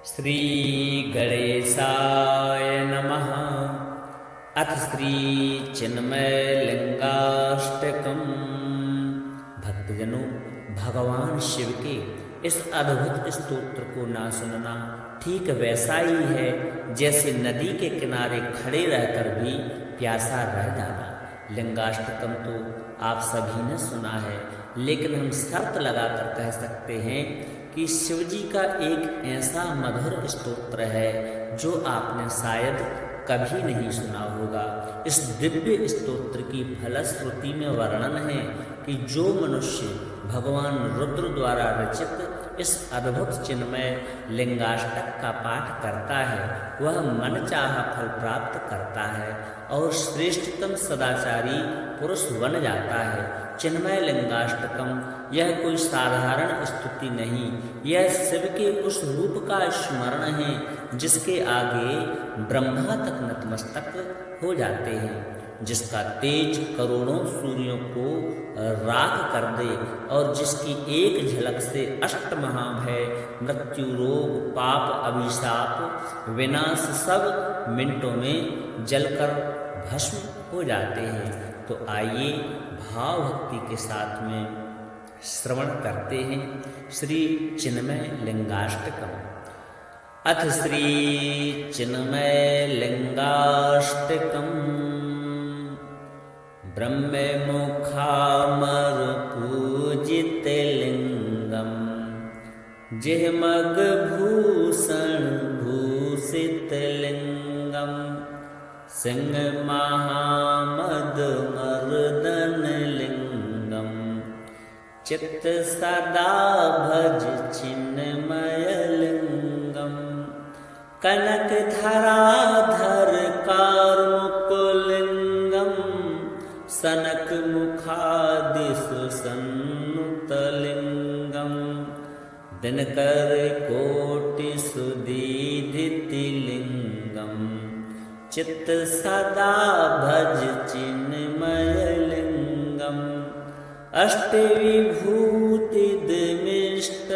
श्री गणेशाय नमः। अथ श्री चिन्मय लिंगाष्टकम। भक्तजनों, भगवान शिव के इस अद्भुत स्तोत्र को ना सुनना ठीक वैसा ही है जैसे नदी के किनारे खड़े रहकर भी प्यासा रह जाना। लिंगाष्टकम तो आप सभी ने सुना है, लेकिन हम शर्त लगाकर कह सकते हैं कि शिव जी का एक ऐसा मधुर स्तोत्र है जो आपने शायद कभी नहीं सुना होगा। इस दिव्य स्तोत्र की फलश्रुति में वर्णन है कि जो मनुष्य भगवान रुद्र द्वारा रचित इस अद्भुत चिन्मय लिंगाष्टक का पाठ करता है वह मनचाहा फल प्राप्त करता है और श्रेष्ठतम सदाचारी पुरुष बन जाता है। चिन्मय लिंगाष्टकम यह कोई साधारण स्तुति नहीं, यह शिव के उस रूप का स्मरण है जिसके आगे ब्रह्मा तक नतमस्तक हो जाते हैं, जिसका तेज करोड़ों सूर्यों को राख कर दे और जिसकी एक झलक से अष्ट महाभय, मृत्यु, रोग, पाप, अभिशाप, विनाश सब मिनटों में जलकर भस्म हो जाते हैं। तो आइए भाव भक्ति के साथ में श्रवण करते हैं श्री चिन्मय लिंगाष्टकम। अथ श्री चिन्मय लिंगाष्टकम। ब्रह्म मुखामर पूजित लिंगम, जिह्मग भूषण भूषित लिंगम, सिंह महामद मर्दन लिंगम, चित्त सदा भज चिन्मय लिंगम, कनक धराधर कारमुकुलिंगम, सनक मुखादिषु सन्नुतलिंगम, दिनकर कोटि सुदीधितिलिंगम, चित्त सदा भज चिन्मय लिंगम, अष्टविभूति दिमिष्टदलिंगम,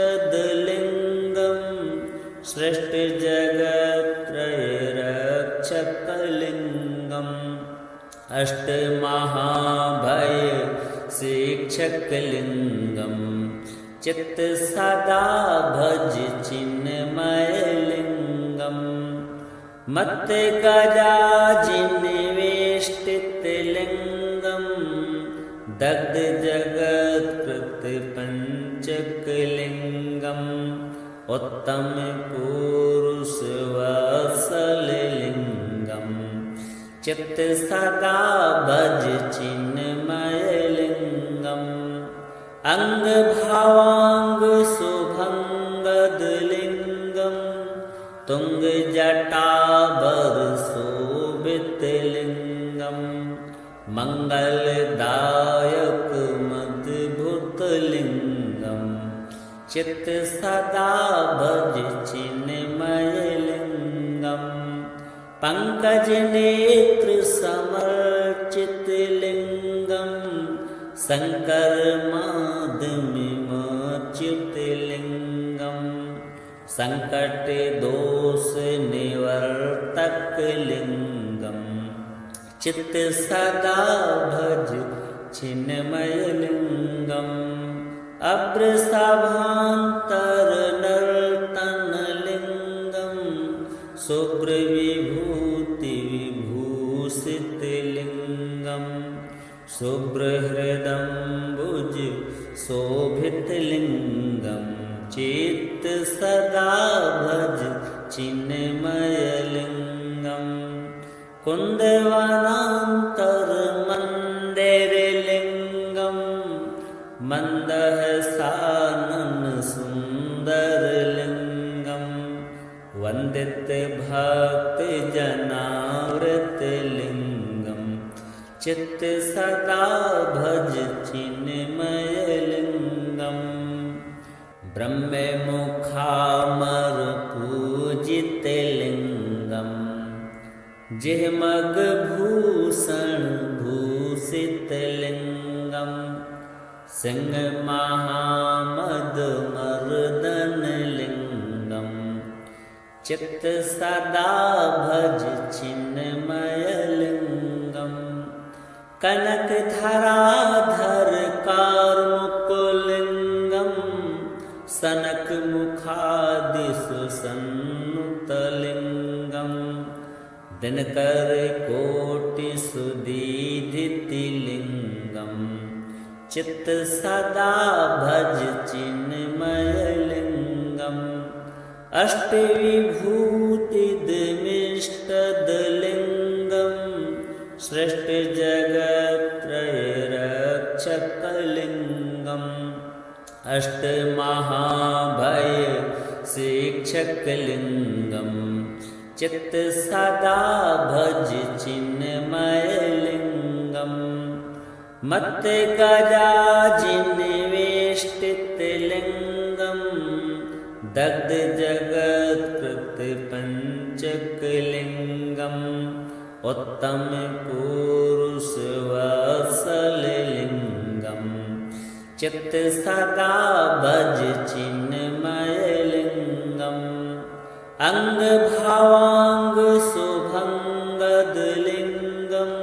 सृष्ट जगत त्रय रक्षक लिंगम, अष्ट महाभय शिक्षक लिंगम, चित्त सदा भज चिन्मय लिंगम, मत्त गजाजिन्वेष्टित लिंगम, दग्ध जगत प्रतिपंचक लिंगम, उत्तम पुरुष वत्सल लिंगम, चित्त सदा भज चिन्मय लिंगम, अंग भावांग शुभंगद लिंगम, तुंग जटाबर शोभित लिंगम, मंगलदायक मद्भुत लिंगम, चित्त सदा भज चिन्मय लिंगम, पंकज नेत्र समर्चित लिंगम, शंकर माधमिमच्युत लिंगम, संकट दोष निवर्तक लिंगम, चित्त सदा भज चिन्मय लिंगम, अभ्रसभांतर नर्तन लिंगम, शुभ्र विभूति विभूषित लिंगम, शुभ्र हृदम्बुज शोभित लिंगम, चित्त सदा भज चिन्मय लिंगम, कुंदवनांतर मंदिर लिंगम, मंदहसानन सुंदर लिंगम, वंदित भक्त जनावृत लिंगम, चित्त सदा भज चिन्मय लिंगम, ब्रह्म मुखामर पूजित लिंगम, जिह्मग भूषण भूषित लिंगम, सिंह महामद मर्दन लिंगम, चित्त सदा भज चिन्मयलिङ्गम् कनकधराधर कार्मुकुलिङ्गम् सनकमुखादिषु सन्नुतलिङ्गम् दिनकरकोटिषु दीधितिलिङ्गम् चित्त सदा भज चिन्मयलिङ्गम् अष्टविभूतिदमिष्टदलिङ्गम् सृष्टिजगत्त्रयरक्षकलिङ्गम् अष्टमहाभय शिक्षकलिङ्गम् चित्त सदा भज चिन्मयलिङ्गम् मत्तगजाजिन्वेष्टितलिङ्गम् दग्धजगत्कृतपञ्चकलिङ्गम् उत्तमपुरुषवत्सललिङ्गम् चित्त सदा भज चिन्मयलिङ्गम् अङ्गभावाङ्गशुभङ्गदलिङ्गम्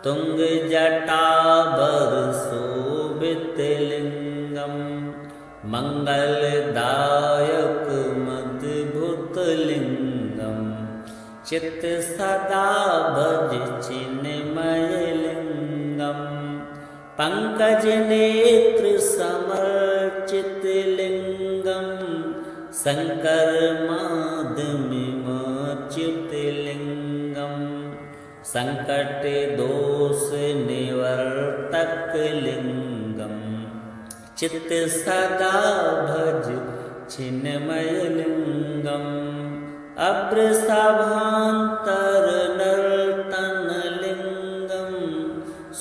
तुङ्गजटाभरशोभितलिङ्गम् मङ्गलदायकमद्भुतलिङ्गम् चित्त सदा भज चिन्मयलिङ्गम् पङ्कजनेत्रसमर्चितलिङ्गम् शङ्करमाधमिमच्युतलिङ्गम् सङ्कटदोषनिवर्तकलिङ्गम् चित्त सदा भज चिन्मयलिङ्गम् अभ्रसभान्तरनर्तनलिङ्गम्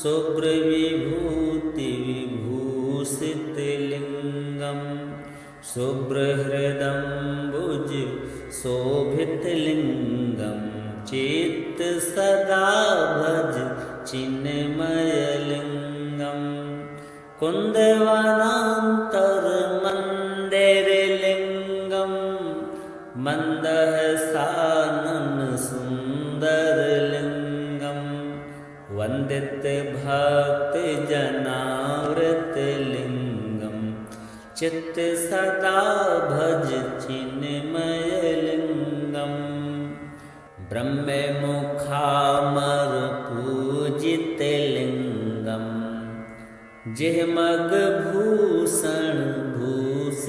शुभ्रविभूतिविभूषितलिङ्गम् शुभ्रहृदम्बुज शोभितलिङ्गम् चित्त सदा भज चिन्मयलिङ्गम् कुन्दवनान्तरमन्दिरलिङ्गम् मन्दहसाननसुन्दरलिङ्गम् वन्दितभक्तजनावृतलिङ्गम् चित्त सदा भज चिन्मयलिङ्गम् ब्रह्ममुखामरपूजितलिङ्गम् जिह्मगभूषण भूषितलिङ्गम्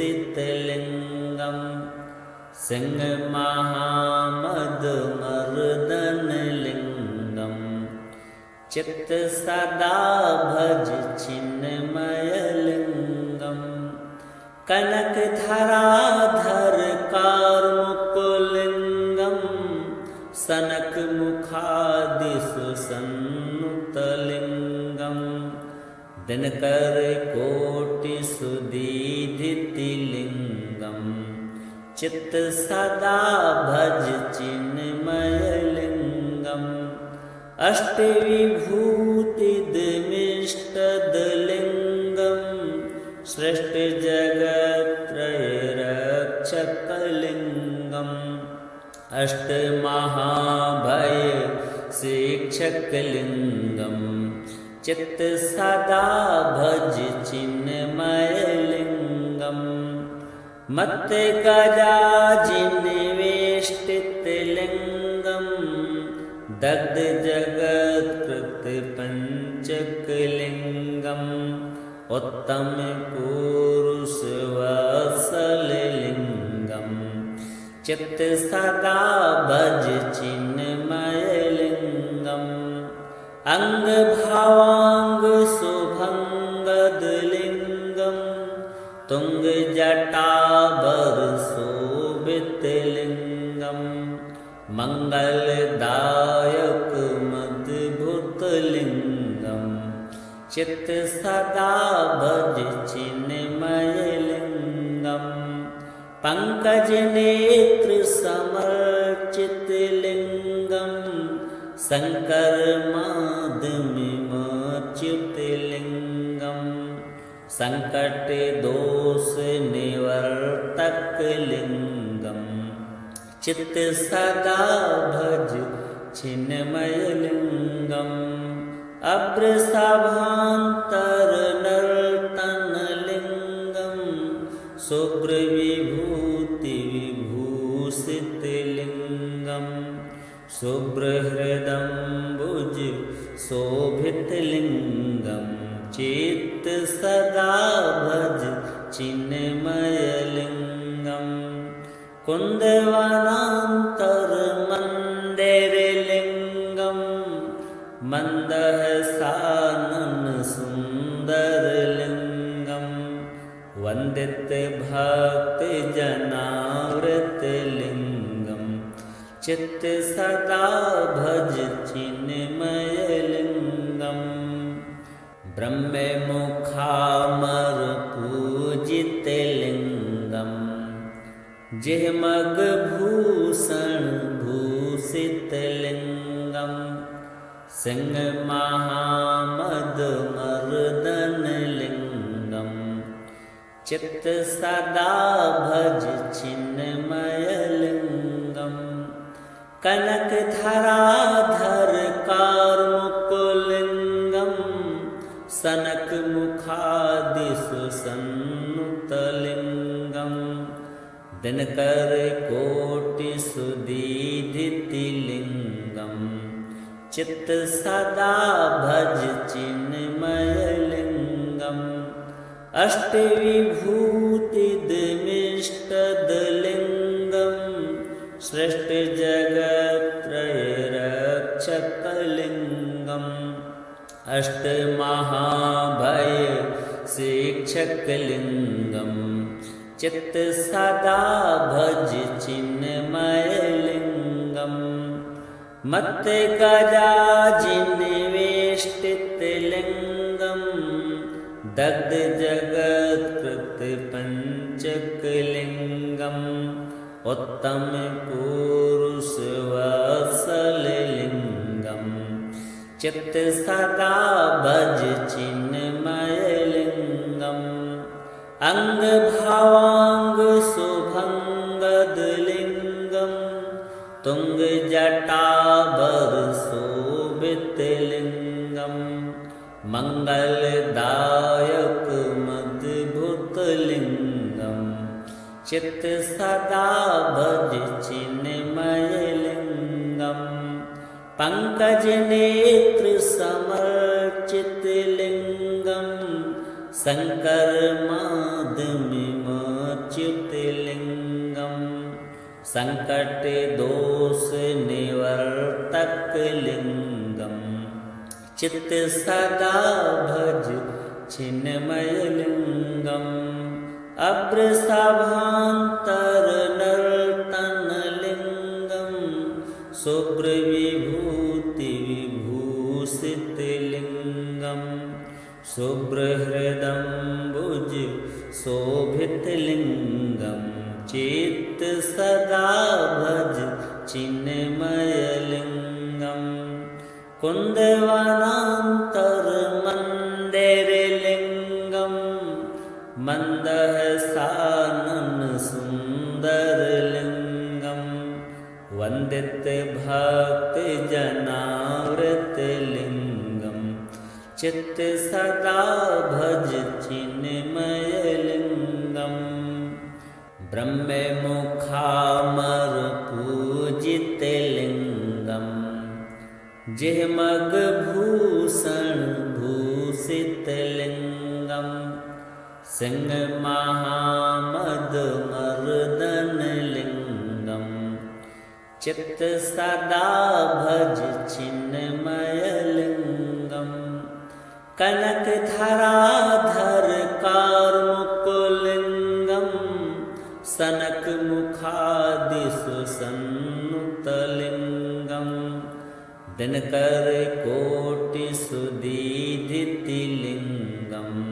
सिंहमहामदमर्दनलिङ्गम् चित्त सदा भज चिन्मयलिङ्गम् कनकधराधर कार्मुकुलिङ्गम् सनकमुखादिषु सन्नुतलिङ्गम् दिनकरकोटिषु दीधितिलिङ्गम् चित्त सदा भज चिन्मयलिङ्गम् अष्टविभूतिदमिष्टदलिङ्गम् सृष्टिजगत्त्रयरक्षकलिङ्गम् अष्टमहाभय शिक्षकलिङ्गम् चित्त सदा भज चिन्मयलिङ्गम् मत्तगजाजिन्वेष्टितलिङ्गम् दग्धजगत्कृतपञ्चकलिङ्गम् उत्तमपुरुषवत्सललिङ्गम् चित्त सदा भज चिन्मयलिङ्गम् अङ्गभावाङ्गशुभङ्गदलिङ्गम् तुङ्गजटाभरशोभितलिङ्गम् मङ्गलदायकमद्भुतलिङ्गम् चित्त सदा भज चिन्मयलिङ्गम् पङ्कजनेत्रसमर्चितलिङ्गम् शङ्करमाधमिमच्युतलिङ्गम् सङ्कटदोषनिवर्तकलिङ्गम् चित्त सदा भज चिन्मयलिङ्गम् अभ्रसभान्तरनर्तनलिङ्गम् शुभ्रविभूतिविभूषितलिङ्गम् शुभ्रहृदम्बुज शोभितलिङ्गम् चित्त सदा भज चिन्मयलिङ्गम् कुन्दवनान्तरमन्दिरलिङ्गम् मन्दहसानन सुन्दरलिङ्गम् वन्दितभक्तजनावृतलिङ्गम् चित्त सदा भज चिन्मयलिङ्गम् ब्रह्ममुखामरपूजितलिङ्गम् जिह्मगभूषण भूषितलिङ्गम् सिंहमहामदमर्दनलिङ्गम् चित्त सदा भज चिन्मयलिङ्गम् कनकधराधर कार्मुकुलिङ्गम् सनकमुखादिषु सन्नुतलिङ्गम् दिनकरकोटिसुदीधितलिङ्गम् चित्त सदा भज चिन्मयलिङ्गम् अष्टविभूतिदमिष्टदलिङ्गम् सृष्टिजगत्त्रयरक्षकलिङ्गम् अष्टमहाभय शिक्षकलिङ्गम् चित्त सदा भज चिन्मयलिङ्गम् मत्तगजाजिन्वेष्टितलिङ्गम् दग्धजगत्कृतपञ्चकलिङ्गम् उत्तमपुरुषवत्सललिङ्गम् चित्त सदा भज चिन्मयलिङ्गम् अङ्गभावाङ्गशुभङ्गदलिङ्गम् तुङ्गजटाभरशोभितलिङ्गम् मङ्गलदायकमद्भुतलिङ्गम् चित्त सदा भज चिन्मयलिङ्गम् पङ्कजनेत्रसमर्चितलिङ्गम् शङ्करमाधमिमच्युतलिङ्गम् सङ्कटदोषनिवर्तकलिङ्गम् चित्त सदा भज चिन्मयलिङ्गम् अभ्रसभान्तरनर्तनलिङ्गम् शुभ्रविभूतिविभूषितलिङ्गम् शुभ्रहृदम्बुज शोभितलिङ्गम् चित्त सदा भज चिन्मयलिङ्गम् कुन्दवनान्तरमन्दिरलिङ्गम् मन्दहसानन सुन्दरलिङ्गम् वन्दितभक्तजनावृतलिङ्गम् चित्त सदा भज चिन्मयलिङ्गम् ब्रह्ममुखामरपूजितलिङ्गम् जिह्मगभूषण भूषितलिङ्गम् सिंहमहामदमर्दनलिङ्गम् चित्त सदा भज चिन्मयलिङ्गम् कनकधराधर कार्मुकुलिङ्गम् सनकमुखादिषु सन्नुतलिङ्गम् दिनकरकोटिसुदीधितलिङ्गम्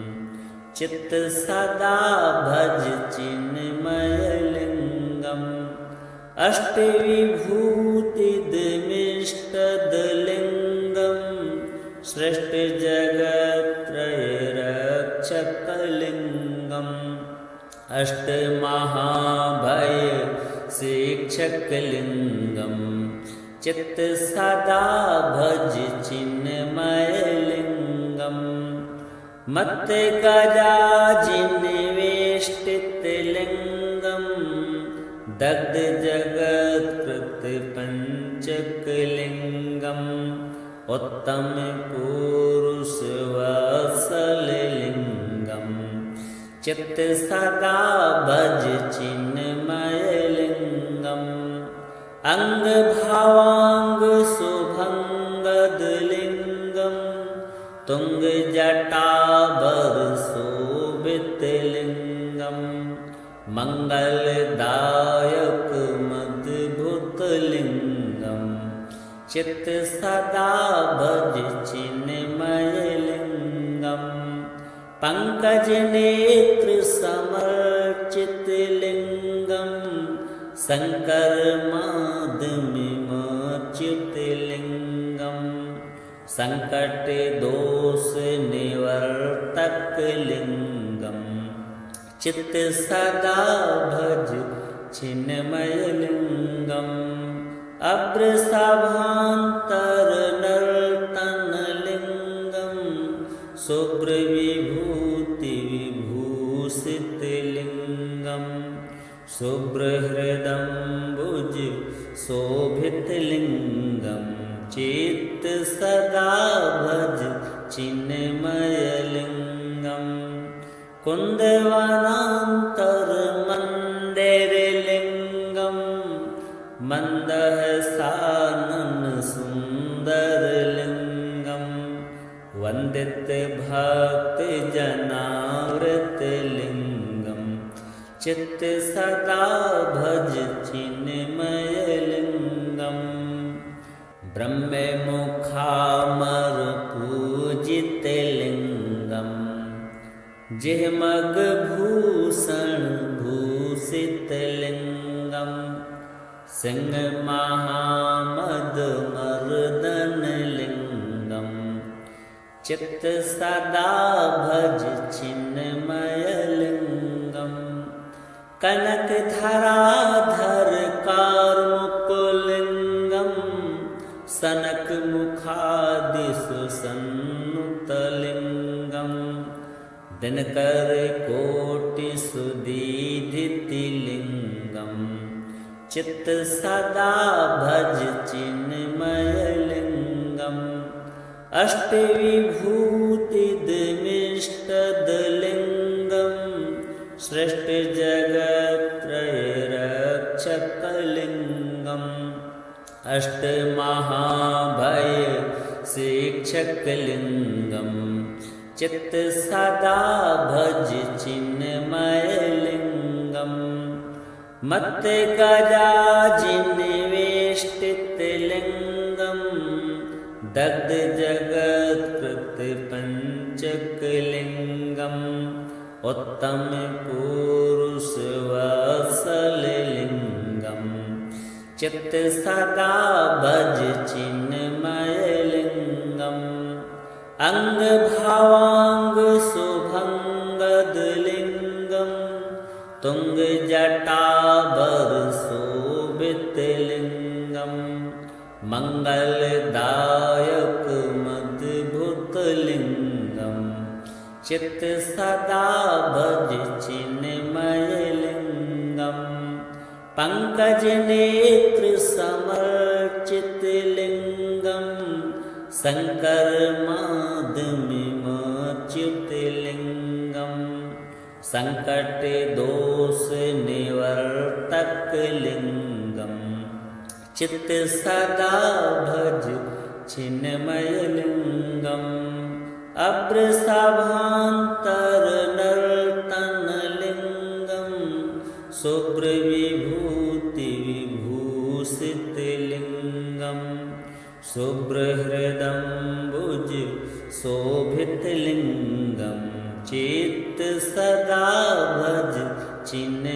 चित्त सदा भज चिन्मयलिङ्गम् अष्टविभूतिदमिष्टदलिङ्गम् सृष्टिजगत्त्रयरक्षकलिङ्गम् अष्टमहाभय शिक्षकलिङ्गम् शिक्षकलिङ्गं चित्त सदा भज चिन्मयलिङ्गं मत्त गजाजिन्वेष्टितलिङ्गं दग्ध जगत्कृत पञ्चकलिङ्गम् उत्तम पुरुष वत्सललिङ्गं चित्त सदा भज चिन्मयलिङ्गम् अङ्गभावाङ्ग शुभङ्गदलिङ्गं तुङ्गजटाभर शोभितलिङ्गं मङ्गलदायक मद्भुतलिङ्गं चित्त सदा भज चिन्मयलिङ्गम् पङ्कजनेत्र समर्चितलिङ्गं शङ्करमाधमिमच्युतलिङ्गं सङ्कटदोषनिवर्तकलिङ्गं चित्त सदा भज चिन्मयलिङ्गम् अभ्रसभान्तरनर्तनलिङ्गं शुभ्रविभूतिविभूषितलिङ्गं शुभ्रहृदम्बुज शोभितलिङ्गं चित्त सदा भज चिन्मयलिङ्गं कुन्दवनान्तरमन्दिरलिङ्गं मन्दहसानन सुन्दरलिङ्गं वन्दित भक्तजनावृतलिङ्गं चित्त सदा भज चिन्मयलिङ्गं ब्रह्ममुखामरपूजितलिङ्गं जिह्मगभूषण भूषितलिङ्गं सिंहमहामदमर्दनलिङ्गं चित्त सदा भज चिन्मयलिङ्गं कनकधराधर कार्मुकुलिङ्गं सनकमुखादिषु सन्नुतलिङ्गं दिनकरकोटिसुदीधितलिङ्गं चित्त सदा भज चिन्मयलिङ्गम् अष्टविभूतिदमिष्टदलिङ्गं सृष्टिजगत्त्रयरक्षकलिङ्गम् अष्टमहाभयशिक्षकलिङ्गं चित्त सदा भज चिन्मयलिङ्गम् मत्त गजाजिन्वेष्टितलिङ्गं दग्ध जगत्कृत पञ्चकलिङ्गम् उत्तम पुरुष वत्सललिङ्गं चित्त सदा भज चिन्मयलिङ्गम् अङ्गभावाङ्ग शुभङ्गदलिङ्गं तुङ्गजटाभर शोभितलिङ्गं मङ्गलदायक मद्भुतलिङ्गं चित्त सदा भज चिन्मयलिङ्गम् पङ्कजनेत्र समर्चितलिङ्गं शङ्करमाधमिमच्युतलिङ्गं सङ्कटदोषनिवर्तकलिङ्गं चित्त सदा भज चिन्मयलिङ्गम् अभ्रसभान्तरनर्तनलिङ्गं शुभ्रविभूतिविभूषितलिङ्गं शुभ्रहृदम्बुज शोभितलिङ्गं चित्त सदा भज चिन्मयलिङ्गम्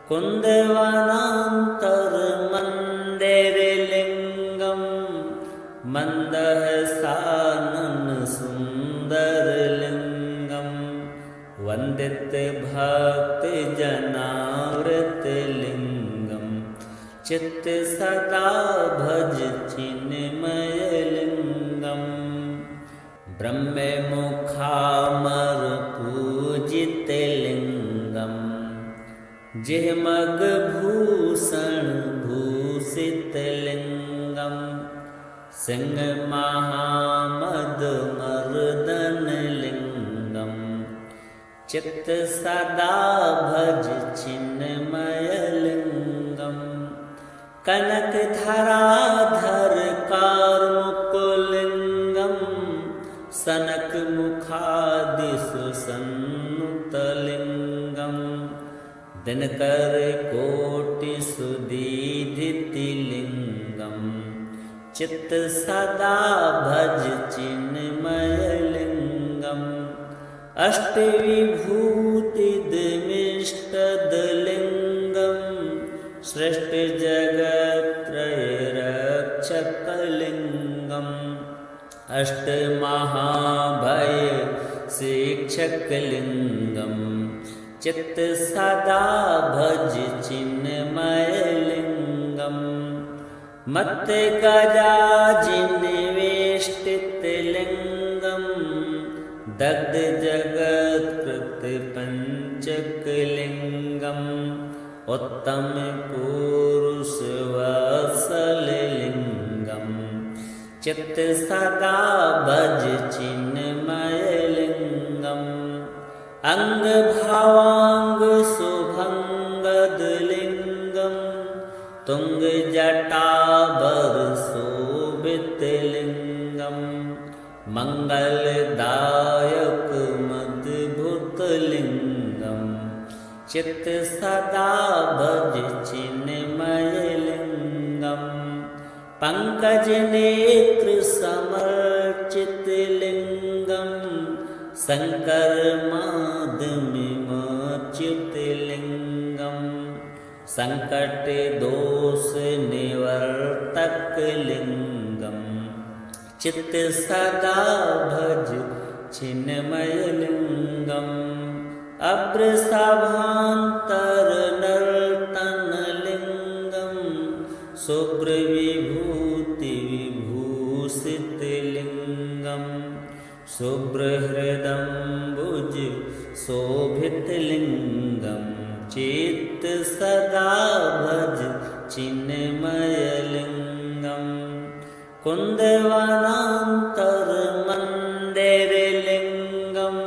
कुन्दवनान्तरमन्दिरलिङ्गं मन्दहसानन सुन्दरलिङ्गं वन्दित भक्तजनावृत लिंगम चित्त सदा भज चिन्मय लिंगम ब्रह्म मुखामर पूजित लिंगम जिह मग भूषण भूषित लिंगम सिंह महामद मर्दन लिंगम चित्त सदा भज चिन्मय लिंगम कनक धराधर कार्मुक लिंगम सनक मुखादिषु सन्नुत लिंगम दिनकर कोटि सुदीधिति लिंगम चित्त सदा भज चिन्मय लिंगम अष्टविभूति दिमिष्टद लिंगम सृष्ट जगत्त्रय रक्षक लिंगम अष्ट महाभय शिक्षक लिंगम चित्त सदा भज चिन्मय लिंगम मत गजाजिन्वेष्टित लिंगम दग्ध जगत्कृत पंचक लिंगम उत्तम पुरुष वत्सल लिंगम चित्त सदा भज चिन्मय लिंगम अंग भावांग शुभंगद लिंगम तुंग जटाबर शोभित लिंगम मंगलदायक मद्भुत लिंगम चित्त सदा भज चिन्मय लिंगम पंकज नेत्र समर्चित लिंगम शंकर माधमिमच्युत लिंगम संकट दोष निवर्तक लिंगम चित्त सदा भज चिन्मय लिंगम अभ्रसभांतर नर्तन लिंगम शुभ्र विभूति विभूषित लिंगम शुभ्र हृदम्बुज शोभित लिंगम चित्त सदा भज चिन्मय लिंगम कुंदवनांतर मंदिर लिंगम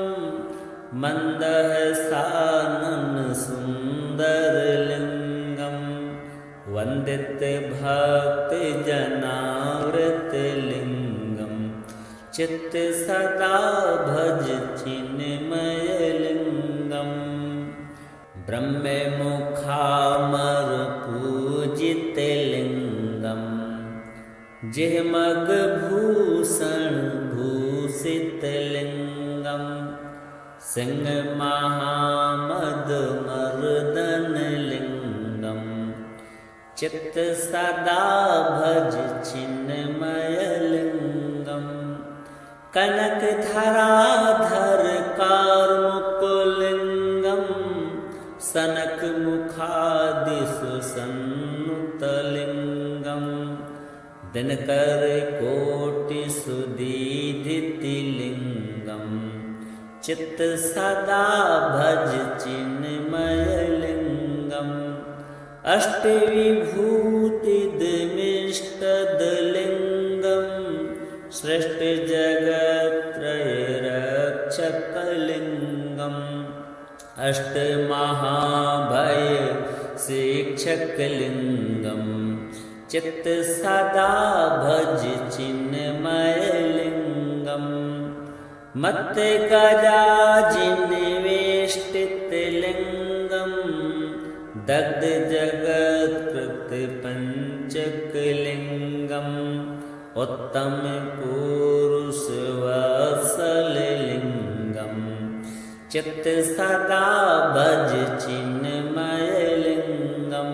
मंदहसानन सुंदर लिंगम वंदित भक्त जनावृत लिंगम चित्त सदा भज चिन्मय लिंगम ब्रह्म मुखामर पूजित लिंगम जिह मग भूषण भूषित लिंगम सिंह महामद मर्दन लिंगम चित्त सदा भज चिन्मय लिंगम कनक धराधर कार्मुक लिंगम सनक मुखादिषु सन्नुत लिंगम दिनकर कोटि सुदीधिति लिंगम चित्त सदा भज चिन्मय लिंगम अष्टविभूति दिमिष्टद लिंगम सृष्ट जगत्त्रय रक्षक लिंगम अष्ट महाभय शिक्षक लिंगम चित्त सदा भज चिन्मय लिंगम मत गजाजिन्वेष्टित लिंगम दग्ध जगत्कृत पंचक लिंगम उत्तम पुरुष वत्सल लिंगम चित्त सदा भज चिन्मय लिंगम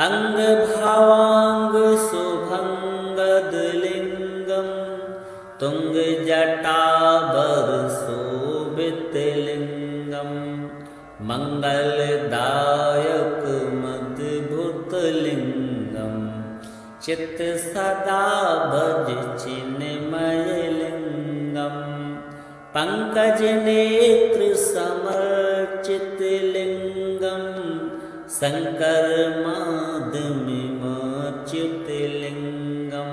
अंग भावांग शुभंगद लिंगम तुंग जटाबर शोभित लिंगम मंगलदायक चित्त सदा भज चिन्मयलिङ्गं पंकज नेत्र समर्चित लिंगम शंकर माधमिमच्युत लिंगम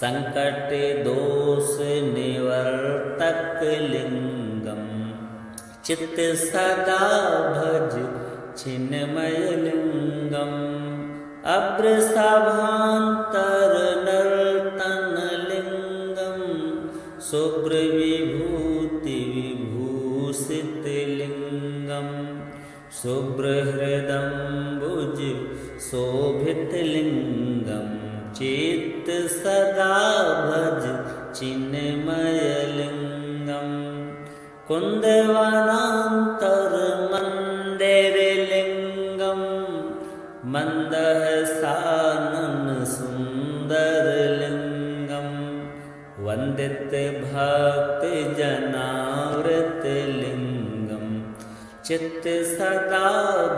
संकट दोष निवर्तक लिंगम चित्त सदा भज चिन्मय लिंगम अभ्रसभान्तर नर्तन लिंगम शुभ्र विभूति विभूषित लिंगम शुभ्र हृदम्बुज शोभित लिंगम चित्त सदा भज चिन्मय लिंगम कुंदवनांतर मंदिर लिंगम मंदहसानन सुंदर लिंगम वंदित भक्त जनावृत लिंगम चित्त सदा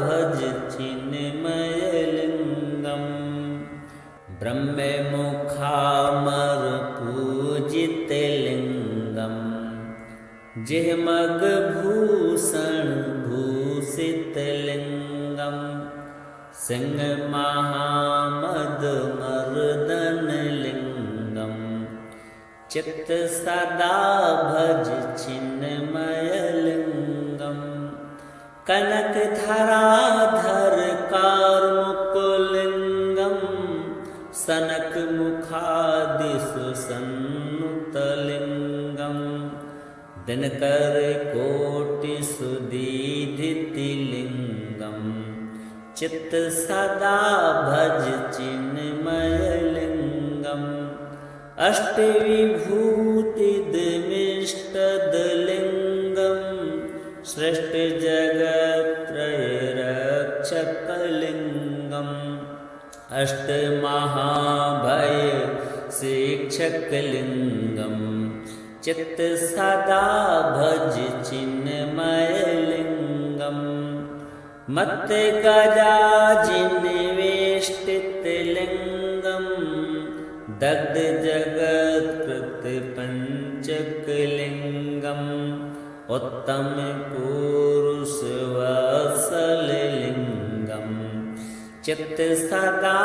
भज चिन्मय लिंगम ब्रह्म मुखामर पूजित लिंगम जिह्मग भूषण भूषित लिंगम सिंह महामद मर्दन लिंगम चित्त सदा भज चिन्मय लिंगम कनक धराधर कार्मुक लिंगम सनक मुखादिषु सन्नुत लिंगम दिनकर कोटि सुदीधिति लिंगम चित्त सदा भज चिन्मय लिंगम अष्टविभूति दिमिष्टद लिंगम सृष्ट जगत्रय रक्षक लिंगम अष्ट महाभय शिक्षक लिंगम चित्त सदा भज चिन्मय लिंगम मत गजाजिन्वेष्टित लिंगम दग्ध जगत कृत पंचक लिंगम उत्तम पुरुष वत्सल लिंगम चित्त सदा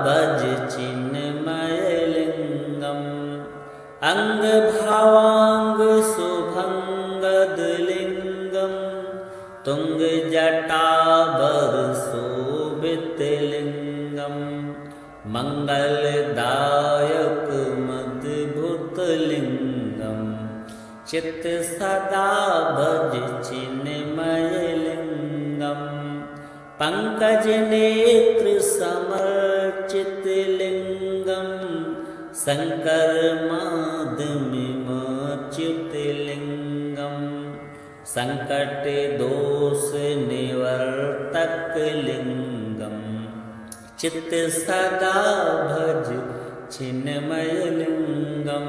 भज चिन्मय लिंगम अंग भावांग शुभंगद लिंगम तुंग जटाभर शोभित लिंगम मंगलदायक मद्भुत लिंगम चित्त सदा भज चिन्मय लिंगम पंकज नेत्र समर्चित लिंगम शंकर माधमिमच्युत लिंगम संकट दोष निवर्तक लिंगम चित्त सदा भज चिन्मय लिंगम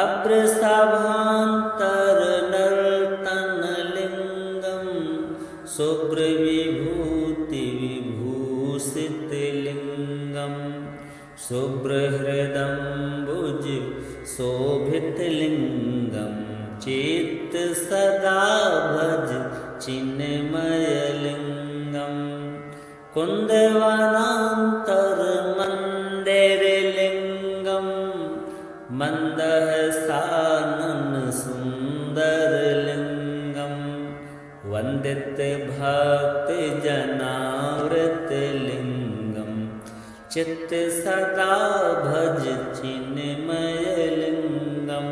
अभ्रसभान्तर नर्तन लिंगम शुभ्र विभूति विभूषित लिंगम शुभ्र हृदम्बुज शोभित लिंगम चित्त सदा भज चिन्मय लिंगम कुंदवनांतर मंदिर लिंगम मंदहसानन सुंदर लिंगम वंदित भक्त जनावृत लिंगम चित्त सदा भज चिन्मय लिंगम